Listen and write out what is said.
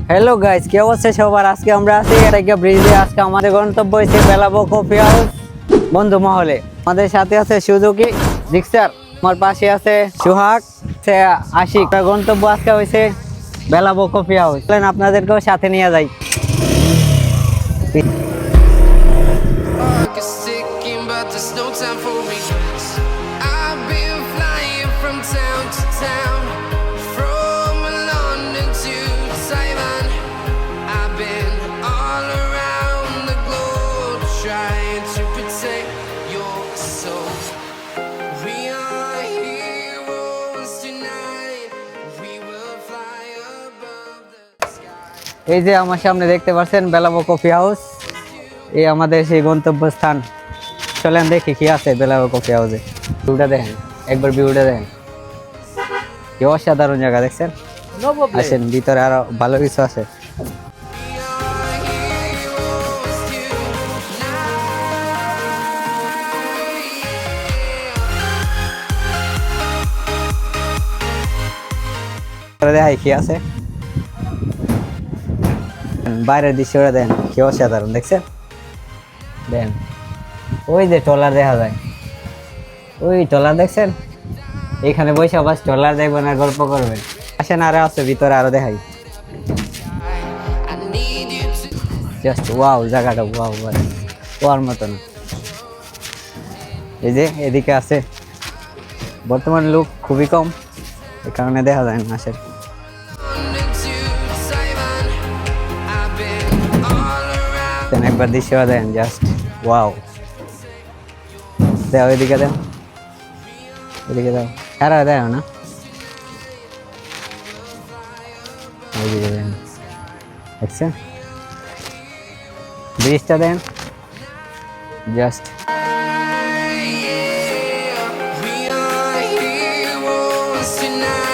Hello guys, কি অবস্থা সবার? আজকে আমরা আছি একটা ব্রিজে। আজকে আমাদের গন্তব্য হচ্ছে বেলাবো কফি হাউস বন্ধু মহলে। আমাদের সাথে আছে সুজুকি জিক্সার, আমার পাশে আছে সুহাগ, সে আশিক। গন্তব্য আজকে হয়েছে বেলাবো কফি হাউস। আপনাদেরকেও সাথে নিয়ে যাই। It's ticking, but there's no time for me. I've been flying from town to town, from London to Taiwan. I've been all around the globe trying to protect your soul. We are heroes tonight. We will fly above the sky. এই যে আমার সামনে দেখতে পাচ্ছেন Belabo coffee house, এই আমাদের সেই গন্তব্যস্থান। চলেন দেখি কি আছে বেলাবো কফি হাউসে। ভিউটা দেখেন, একবার ভিউটা দেখেন, কি অসাধারণ জায়গা দেখছেন। আসেন, ভিতরে আরো ভালো কিছু আছে। We are heroes tonight. দেখাই কি আছে, বাইরের দৃশ্যটা দেন, কি অসাধারণ দেখছেন। দেন ওই যে ট্রলার দেখা যায়, ওই ট্রলার দেখছেন। এখানে বসে আবার ট্রলার দেখবেন আর গল্প করবেন। আসেন, আরো আছে ভিতরে, আরো দেখাই। I need you to. Just wow, জায়গাটা ওয়াও, ওয়ার মতন। এই যে এদিকে আছে, বর্তমান লোক খুবই কম, এই কারণে দেখা যায় না। আসেন, London to Taiwan. I've been all around. দেন একবার দৃশ্য দেন, জাস্ট ওয়াও। দেও এদিকে, দেও এদিকে, দাও খারা দেও না, ওইদিকে দেন। দেখছেন ব্রিজটা দেন, just We are heroes tonight.